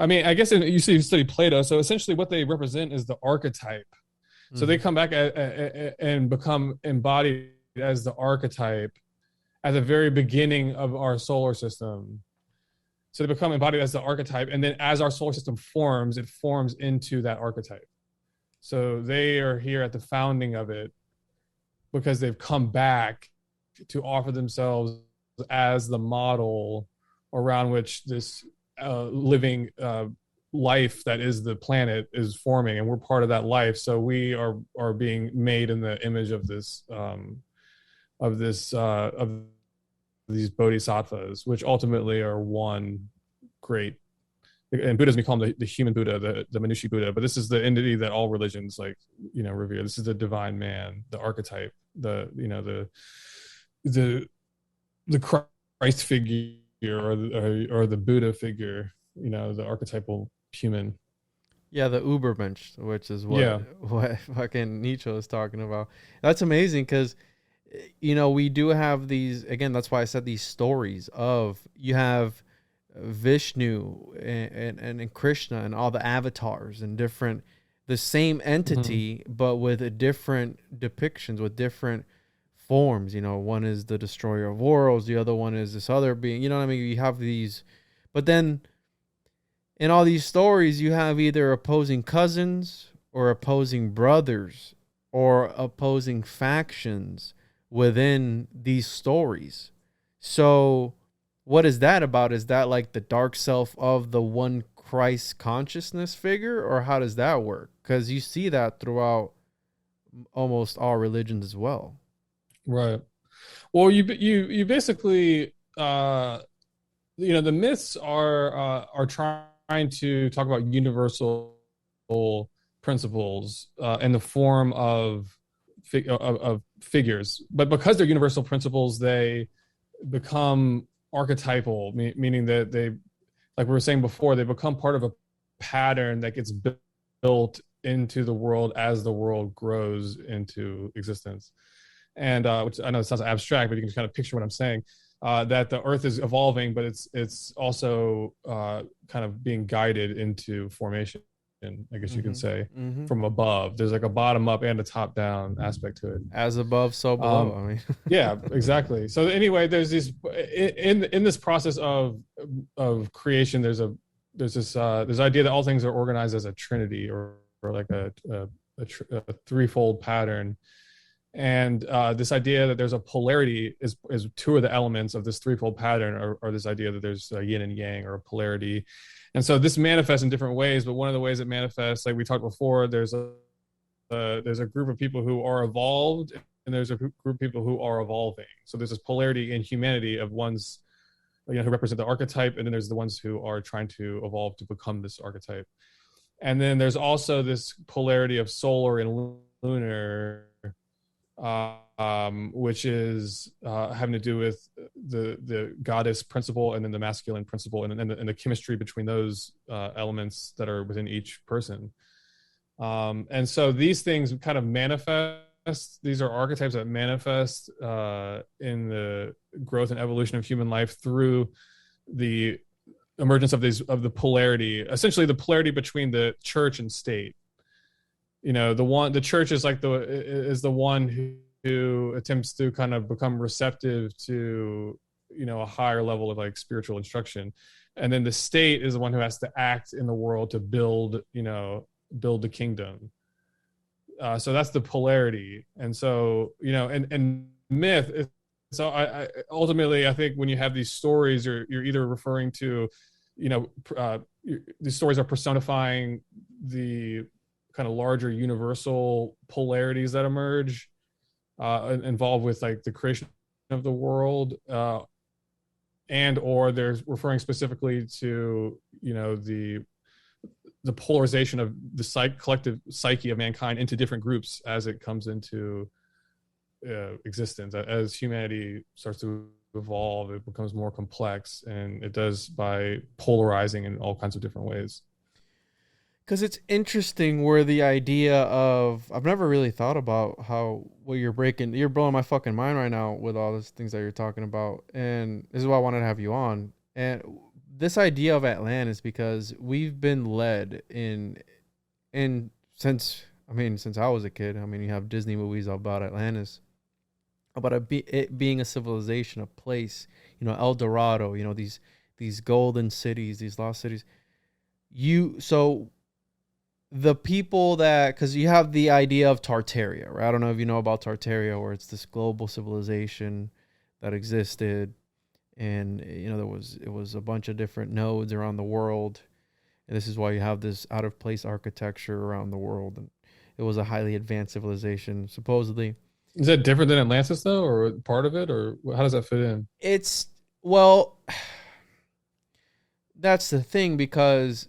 I mean, I guess you study Plato, so essentially what they represent is the archetype. So they come back and become embodied as the archetype at the very beginning of our solar system. So they become embodied as the archetype, and then as our solar system forms, it forms into that archetype. So they are here at the founding of it because they've come back to offer themselves as the model around which this living life that is the planet is forming, and we're part of that life. So we are being made in the image of this of these bodhisattvas, which ultimately are one great in Buddhism we call him the human Buddha, the Manushi Buddha, but this is the entity that all religions like, revere. This is the divine man, the archetype, the Christ figure, or the Buddha figure, the archetypal human. Yeah, the Ubermensch, which is what fucking Nietzsche was talking about. That's amazing because, we do have these, again, that's why I said these stories of, you have Vishnu and Krishna and all the avatars and different, the same entity, but with different depictions, with different forms. One is the destroyer of worlds, the other one is this other being, you know what I mean? You have these, but then in all these stories, you have either opposing cousins or opposing brothers or opposing factions within these stories. So what is that about? Is that like the dark self of the one Christ consciousness figure, or how does that work? Because you see that throughout almost all religions as well. Right. Well, you basically, the myths are trying to talk about universal principles in the form of figures, but because they're universal principles, they become archetypal, meaning that they, like we were saying before, they become part of a pattern that gets built into the world as the world grows into existence. And which I know it sounds abstract, but you can just kind of picture what I'm saying. That the Earth is evolving, but it's also kind of being guided into formation, I guess you can say, from above. There's like a bottom up and a top down aspect to it. As above, so below. Yeah, exactly. So anyway, there's these in this process of creation. There's this idea that all things are organized as a trinity, or like a threefold pattern. And this idea that there's a polarity is two of the elements of this threefold pattern, or this idea that there's a yin and yang, or a polarity. And so this manifests in different ways, but one of the ways it manifests, like we talked before, there's a group of people who are evolved, and there's a group of people who are evolving. So there's this polarity in humanity of ones, who represent the archetype, and then there's the ones who are trying to evolve to become this archetype. And then there's also this polarity of solar and lunar, which is having to do with the goddess principle, and then the masculine principle, and the chemistry between those elements that are within each person. And so these things kind of manifest. These are archetypes that manifest in the growth and evolution of human life through the emergence of the polarity, essentially the polarity between the church and state. The church is like the one who attempts to kind of become receptive to, a higher level of like spiritual instruction. And then the state is the one who has to act in the world to build the kingdom. So that's the polarity. And so, and myth. So I ultimately, I think when you have these stories, you're either referring to, these stories are personifying the kind of larger universal polarities that emerge involved with like the creation of the world, and or they're referring specifically to the polarization of the collective psyche of mankind into different groups as it comes into existence. As humanity starts to evolve, it becomes more complex, and it does by polarizing in all kinds of different ways. Because it's interesting where the idea of, I've never really thought about what you're blowing my fucking mind right now with all these things that you're talking about. And this is why I wanted to have you on. And this idea of Atlantis, because we've been led since I was a kid. You have Disney movies about Atlantis, about it being a civilization, a place, El Dorado, these golden cities, these lost cities. The people because you have the idea of Tartaria, right? I don't know if you know about Tartaria, where it's this global civilization that existed, and it was a bunch of different nodes around the world, and this is why you have this out of place architecture around the world, and it was a highly advanced civilization supposedly. Is that different than Atlantis though, or part of it, or how does that fit in? that's the thing, because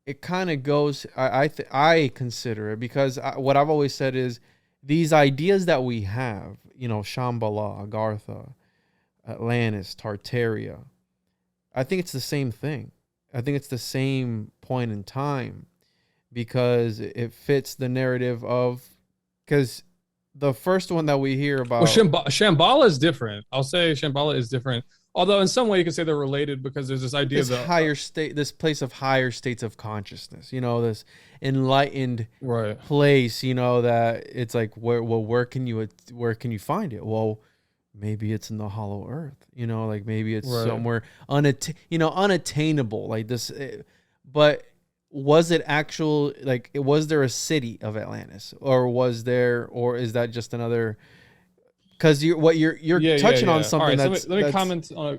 it kind of goes. I consider it, because what I've always said is these ideas that we have, Shambhala, Agartha, Atlantis, Tartaria. I think it's the same thing. I think it's the same point in time, because it fits the narrative of, because the first one that we hear about. Well, Shambhala is different. I'll say Shambhala is different. Although in some way you can say they're related, because there's this idea of higher state, this place of higher states of consciousness, this enlightened place, that it's like, where can you find it? Well, maybe it's in the hollow earth, like maybe it's somewhere unattainable like this. But was it actual, like, was there a city of Atlantis, or is that just another? Because you're touching on something that's. Let me comment on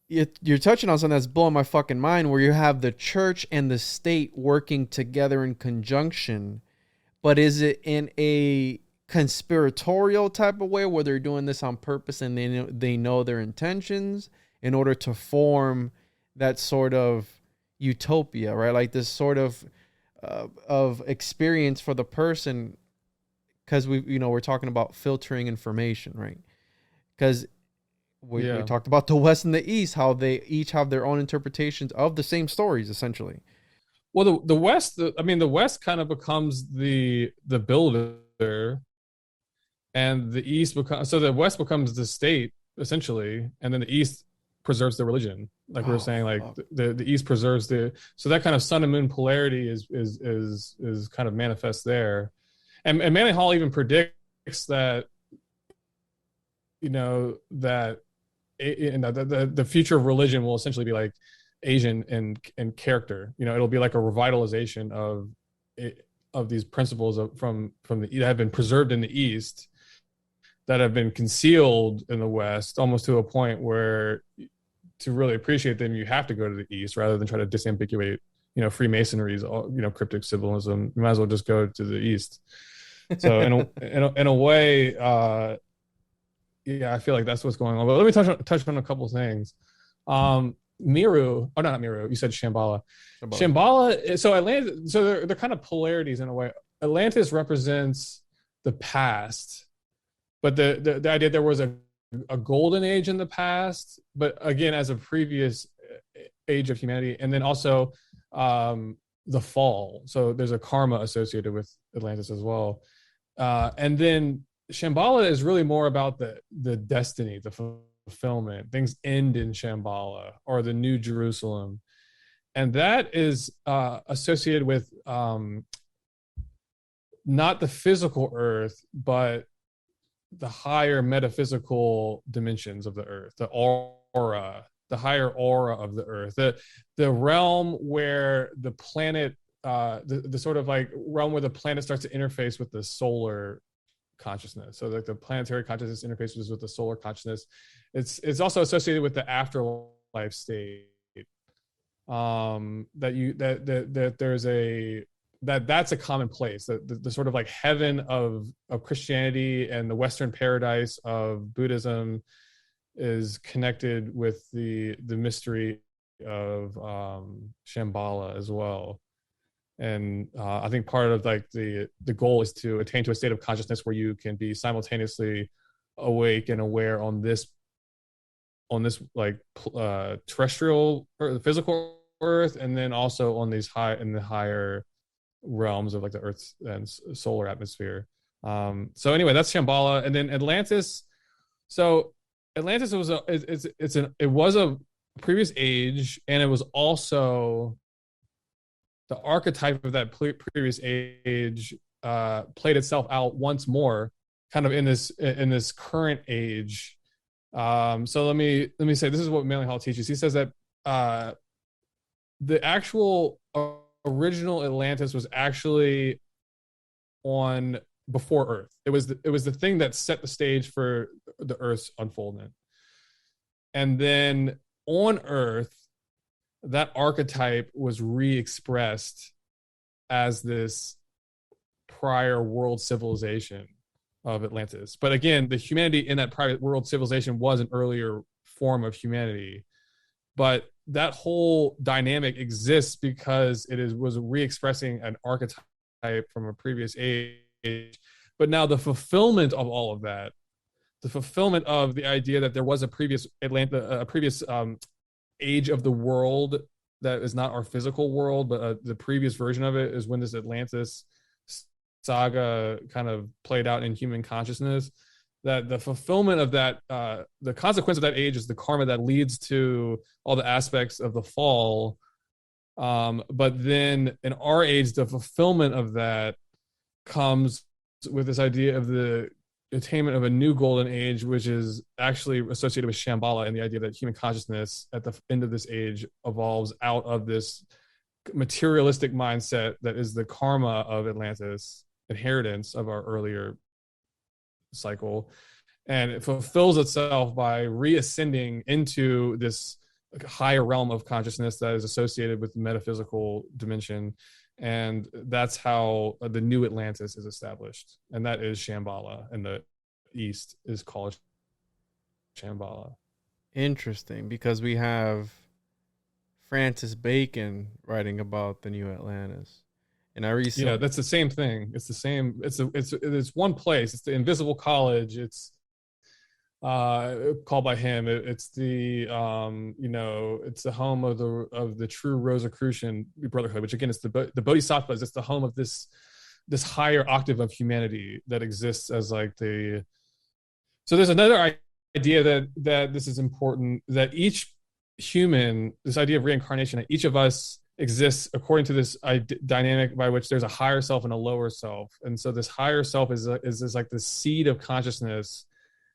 it. You're touching on something that's blowing my fucking mind, where you have the church and the state working together in conjunction. But is it in a conspiratorial type of way, where they're doing this on purpose and they know their intentions in order to form that sort of utopia, right? Like this sort of experience for the person. Because we're talking about filtering information, right? Because we talked about the West and the East, how they each have their own interpretations of the same stories, essentially. Well, the West, the West kind of becomes the builder, and the East the West becomes the state, essentially, and then the East preserves the religion. Like we were saying, like the East preserves so that kind of sun and moon polarity is kind of manifest there. And Manly Hall even predicts that, that the future of religion will essentially be like Asian in character. It'll be like a revitalization of these principles from that have been preserved in the East, that have been concealed in the West, almost to a point where to really appreciate them, you have to go to the East rather than try to disambiguate, Freemasonry's, cryptic symbolism. You might as well just go to the East. So in a way, I feel like that's what's going on. But let me touch on a couple of things. Miru, not Miru. You said Shambhala. Shambhala. So Atlantis. So they're kind of polarities in a way. Atlantis represents the past, but the idea there was a golden age in the past, but again as a previous age of humanity, and then also the fall. So there's a karma associated with Atlantis as well. And then Shambhala is really more about the destiny, the fulfillment. Things end in Shambhala, or the New Jerusalem. And that is associated with not the physical earth, but the higher metaphysical dimensions of the earth, the aura, the higher aura of the earth, the realm where the planet, the sort of like realm where the planet starts to interface with the solar consciousness. So like the planetary consciousness interfaces with the solar consciousness. It's also associated with the afterlife state. That's a common place. The sort of like heaven of Christianity and the Western paradise of Buddhism is connected with the mystery of Shambhala as well. And I think part of like the goal is to attain to a state of consciousness where you can be simultaneously awake and aware on this like terrestrial or the physical earth, and then also on these higher realms of like the Earth's and solar atmosphere. So anyway, that's Shambhala. And then Atlantis. So Atlantis was a previous age, and it was also the archetype of that previous age played itself out once more, kind of in this current age. So let me say, this is what Manly Hall teaches. He says that the actual original Atlantis was actually on before Earth. It was the thing that set the stage for the Earth's unfoldment. And then on Earth, that archetype was re-expressed as this prior world civilization of Atlantis. But again, the humanity in that prior world civilization was an earlier form of humanity. But that whole dynamic exists because was re-expressing an archetype from a previous age. But now the fulfillment of all of that, the fulfillment of the idea that there was a previous age of the world that is not our physical world, but the previous version of it is when this Atlantis saga kind of played out in human consciousness. That the fulfillment of that, the consequence of that age is the karma that leads to all the aspects of the fall. But then in our age, the fulfillment of that comes with this idea of the attainment of a new golden age, which is actually associated with Shambhala, and the idea that human consciousness at the end of this age evolves out of this materialistic mindset that is the karma of Atlantis, inheritance of our earlier cycle, and it fulfills itself by reascending into this higher realm of consciousness that is associated with the metaphysical dimension. And that's how the new Atlantis is established, and that is Shambhala, and the East is called Shambhala. Interesting, because we have Francis Bacon writing about the new Atlantis, and I recently that's the same thing. It's the same. It's one place. It's the Invisible College. It's called by him. It's the it's the home of the true Rosicrucian Brotherhood, which again is the Bodhisattvas. It's the home of this higher octave of humanity that exists as like the. So there's another idea that this is important, that each human, this idea of reincarnation, that each of us exists according to this dynamic by which there's a higher self and a lower self, and so this higher self is like the seed of consciousness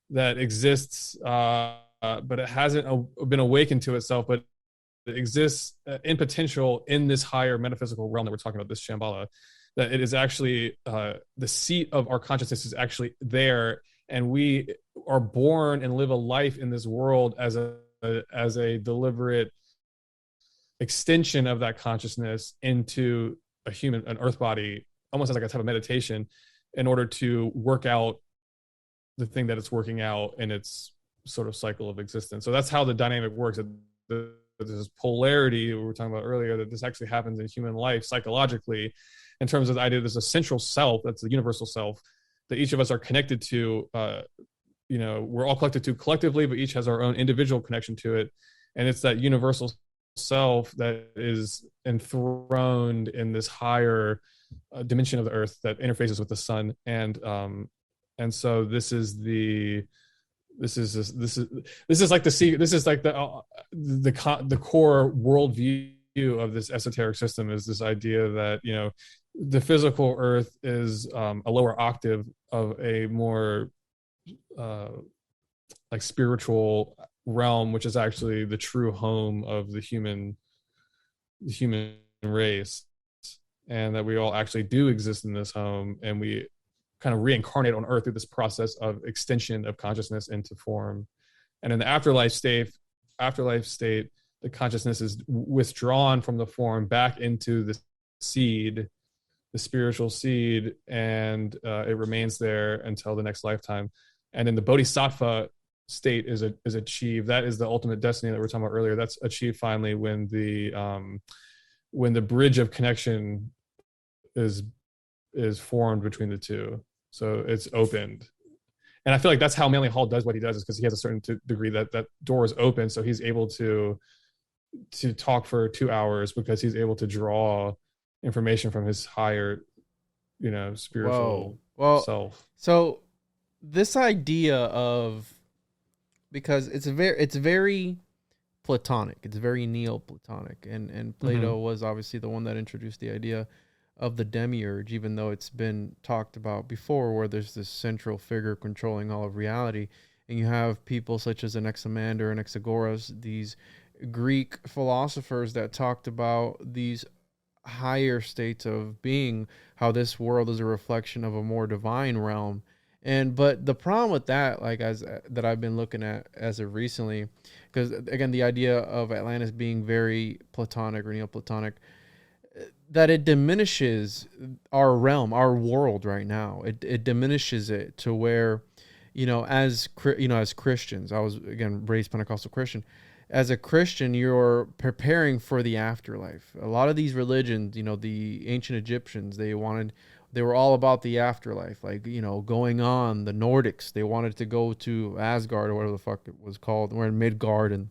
that exists, but it hasn't been awakened to itself, but it exists in potential in this higher metaphysical realm that we're talking about, this Shambhala, that it is actually the seat of our consciousness is actually there, and we are born and live a life in this world as a deliberate extension of that consciousness into an earth body, almost as like a type of meditation, in order to work out the thing that it's working out in its sort of cycle of existence. So that's how the dynamic works. This polarity we were talking about earlier, that this actually happens in human life psychologically, in terms of the idea there's a central self, that's the universal self, that each of us are connected to. We're all connected to collectively, but each has our own individual connection to it. And it's that universal self that is enthroned in this higher dimension of the earth that interfaces with the sun. And so this is like the core worldview of this esoteric system, is this idea that the physical earth is a lower octave of a more like spiritual realm, which is actually the true home of the human race, and that we all actually do exist in this home, and we kind of reincarnate on earth through this process of extension of consciousness into form. And in the afterlife state, the consciousness is withdrawn from the form back into the seed, the spiritual seed, and it remains there until the next lifetime. And then the Bodhisattva state is achieved. That is the ultimate destiny that we were talking about earlier. That's achieved finally when the bridge of connection is formed between the two. So it's opened. And I feel like that's how Manly Hall does what he does, is because he has a certain degree that door is open. So he's able to talk for 2 hours, because he's able to draw information from his higher, spiritual self. So this idea of, because it's very Platonic, it's very Neoplatonic, and Plato was obviously the one that introduced the idea of the demiurge, even though it's been talked about before, where there's this central figure controlling all of reality. And you have people such as Anaximander and Anaxagoras, these Greek philosophers that talked about these higher states of being, how this world is a reflection of a more divine realm. But the problem with that, that I've been looking at as of recently, because again, the idea of Atlantis being very Platonic or Neoplatonic, that it diminishes our realm, our world right now. It diminishes it to where, as Christians, I was again raised Pentecostal Christian, as a Christian, you're preparing for the afterlife. A lot of these religions, you know, the ancient Egyptians, they were all about the afterlife, like, you know, going on. The Nordics, they wanted to go to Asgard or whatever the fuck it was called. We're in Midgard, and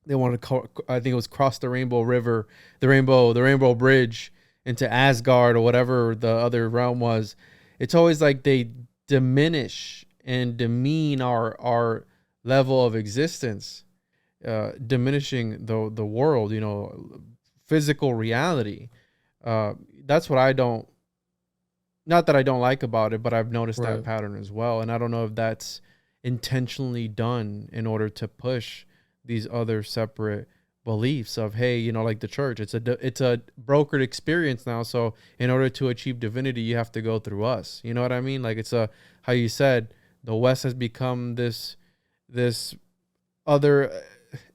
they wanted to, I think it was cross the Rainbow River, the Rainbow Bridge into Asgard or whatever the other realm was. It's always like they diminish and demean our level of existence, diminishing the world, you know, physical reality. That's what I don't, not that I don't like about it, but I've noticed that pattern as well. And I don't know if that's intentionally done in order to push these other separate beliefs of, hey, you know, like the church, it's a brokered experience now. So in order to achieve divinity, you have to go through us. You know what I mean? Like, it's how you said, the West has become this other,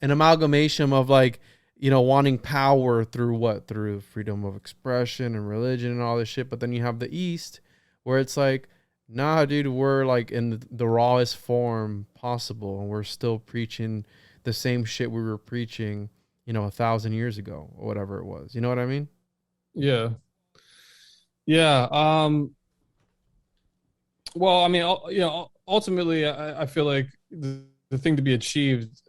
an amalgamation of, like, you know, wanting power through freedom of expression and religion and all this shit. But then you have the East, where it's like, nah, dude, we're like in the rawest form possible, and we're still preaching the same shit we were preaching, you know, 1,000 years ago or whatever it was. You know what I mean? Yeah. Yeah. Well, I mean, you know, ultimately, I feel like the thing to be achieved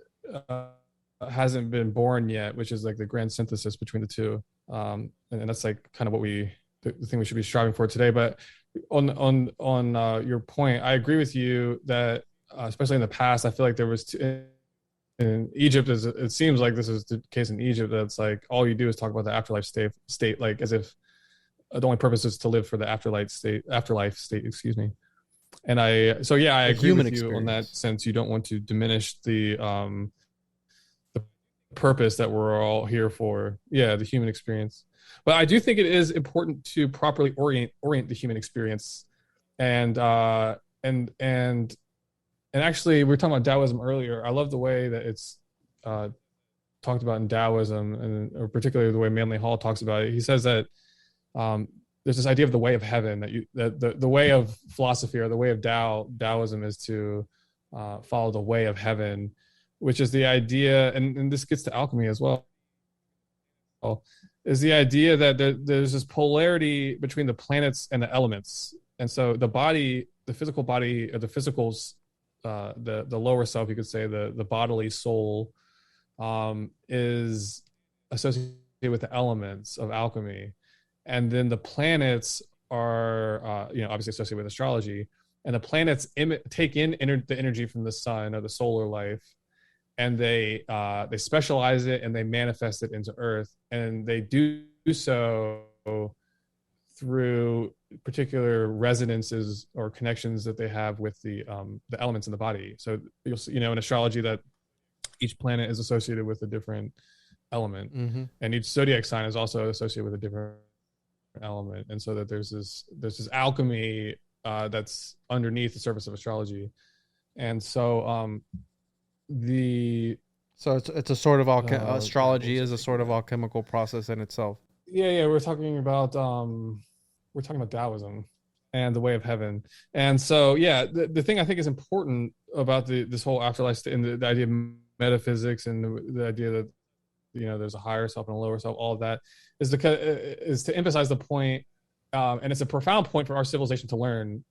hasn't been born yet, which is like the grand synthesis between the two. And that's like kind of what the thing we should be striving for today. But on your point, I agree with you that especially in the past, I feel like there was in Egypt, it seems like this is the case in Egypt, that's like all you do is talk about the afterlife state, like as if the only purpose is to live for the afterlife state, excuse me. And I agree with you on that sense. You don't want to diminish the purpose that we're all here for. Yeah, the human experience. But I do think it is important to properly orient the human experience. And actually, we were talking about Taoism earlier. I love the way that it's talked about in Taoism, and or particularly the way Manly Hall talks about it. He says that there's this idea of the way of heaven, that the way of philosophy, or the way of Taoism, is to follow the way of heaven, which is the idea, and this gets to alchemy as well, is the idea that there's this polarity between the planets and the elements. And so the body, the physical body, or the physicals, the lower self, you could say, the bodily soul, is associated with the elements of alchemy. And then the planets are, obviously associated with astrology. And the planets take in the energy from the sun, or the solar life, and they specialize it, and they manifest it into Earth. And they do so through particular resonances or connections that they have with the elements in the body. So you'll see, in astrology, that each planet is associated with a different element, and each zodiac sign is also associated with a different element. And so that there's this alchemy that's underneath the surface of astrology. And so it's a sort of astrology is a sort of alchemical process in itself. Yeah, we're talking about Taoism and the way of heaven. And so the thing I think is important about this whole afterlife and the idea of metaphysics, and the idea that there's a higher self and a lower self, all of that is to emphasize the point, and it's a profound point for our civilization to learn,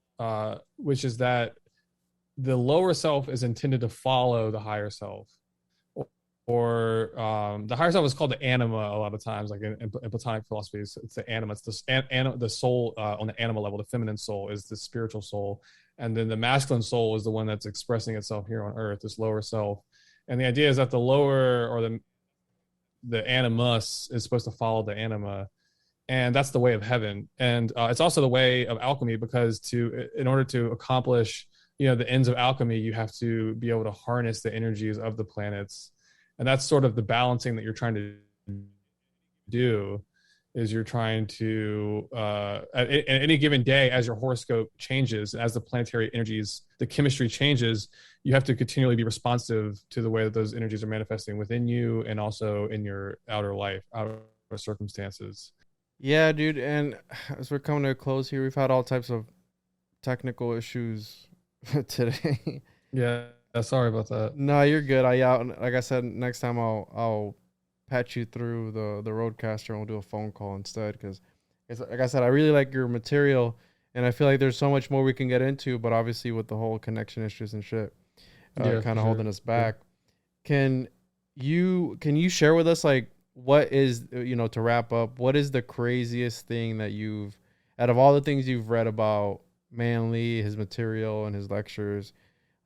which is that the lower self is intended to follow the higher self, or the higher self is called the anima a lot of times, like in Platonic philosophy. It's the anima. It's the soul on the anima level. The feminine soul is the spiritual soul, and then the masculine soul is the one that's expressing itself here on Earth, this lower self. And the idea is that the lower, or the animus, is supposed to follow the anima, and that's the way of heaven. And it's also the way of alchemy, because in order to accomplish the ends of alchemy, you have to be able to harness the energies of the planets. And that's sort of the balancing that you're trying to do, is you're trying to at any given day, as your horoscope changes, as the planetary energies, the chemistry changes, you have to continually be responsive to the way that those energies are manifesting within you, and also in your outer life, outer circumstances. Yeah, dude. And as we're coming to a close here, we've had all types of technical issues today. Yeah. Sorry about that. No, you're good. Like I said, next time I'll patch you through the roadcaster and we'll do a phone call instead. Because, like I said, I really like your material, and I feel like there's so much more we can get into. But obviously, with the whole connection issues and shit, kind of holding us back. Can you share with us, like, what is, to wrap up, what is the craziest thing that you've, out of all the things you've read about Manly, his material and his lectures,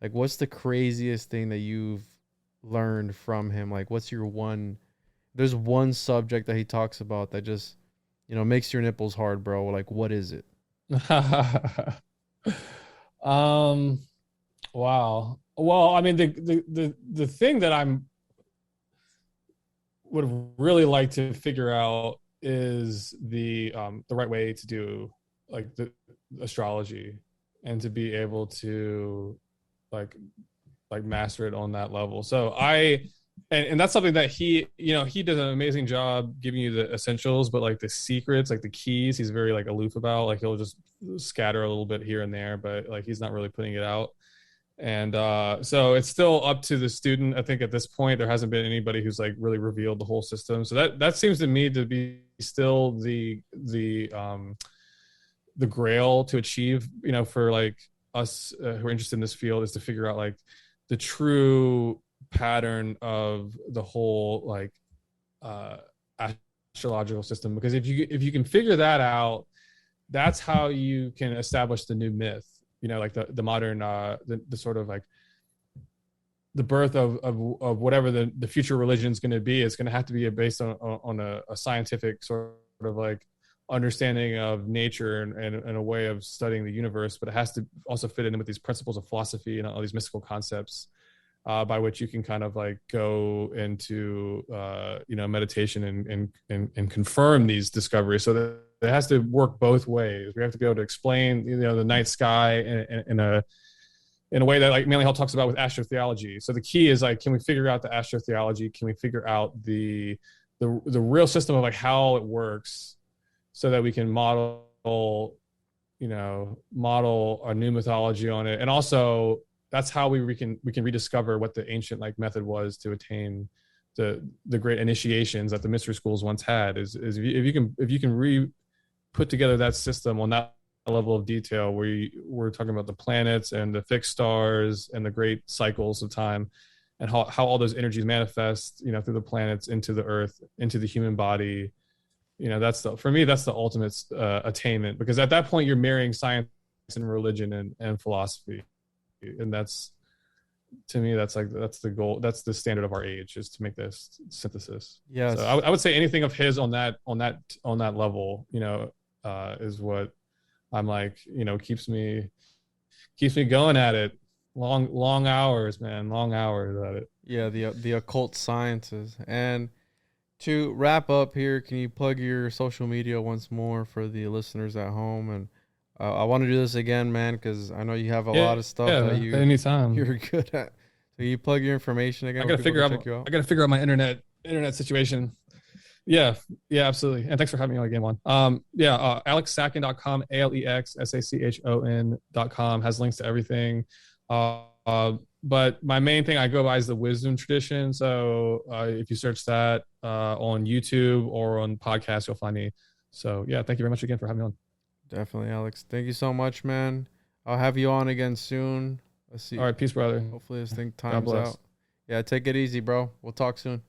like, what's the craziest thing that you've learned from him? Like, what's your one, there's one subject that he talks about that just, makes your nipples hard, bro. Like, what is it? Wow. Well, I mean, the thing that would really like to figure out is the right way to do, like, the astrology, and to be able to like master it on that level. So and that's something that he does an amazing job giving you the essentials, but like the secrets, like the keys, he's very like aloof about. Like, he'll just scatter a little bit here and there, but like he's not really putting it out. And so it's still up to the student. I think at this point there hasn't been anybody who's like really revealed the whole system. So that seems to me to be still the grail to achieve, for like us who are interested in this field, is to figure out like the true pattern of the whole like astrological system. Because if you can figure that out, that's how you can establish the new myth. Like the modern, the sort of like the birth of whatever the future religion is going to be. It's going to have to be based on a scientific sort of like understanding of nature and a way of studying the universe. But it has to also fit in with these principles of philosophy and all these mystical concepts by which you can kind of like go into meditation and confirm these discoveries. So that it has to work both ways. We have to be able to explain the night sky in a way that like Manly Hall talks about with astrotheology. So the key is like, can we figure out the astrotheology? Can we figure out the real system of like how it works, so that we can model a new mythology on it? And also that's how we can rediscover what the ancient like method was to attain the great initiations that the mystery schools once had. Is if you can put together that system on that level of detail, where we're talking about the planets and the fixed stars and the great cycles of time, and how all those energies manifest, through the planets into the earth, into the human body. For me, that's the ultimate attainment, because at that point you're marrying science and religion and philosophy. And that's, to me, that's the goal. That's the standard of our age, is to make this synthesis. Yeah. So I would say anything of his on that level, is what I'm like, keeps me going at it. Long hours, man. Long hours at it. Yeah. The occult sciences. And to wrap up here, can you plug your social media once more for the listeners at home? And I want to do this again, man, because I know you have a lot of stuff that anytime you're good at. So you plug your information again. I got to figure out my internet situation. Yeah, absolutely. And thanks for having me on again, Juan. AlexSachon.com, AlexSachon.com has links to everything. But my main thing I go by is the wisdom tradition. So if you search that on YouTube or on podcasts, you'll find me. So yeah, thank you very much again for having me on. Definitely, Alex. Thank you so much, man. I'll have you on again soon. Let's see. All right, peace, brother. Hopefully this thing times out. Yeah, take it easy, bro. We'll talk soon.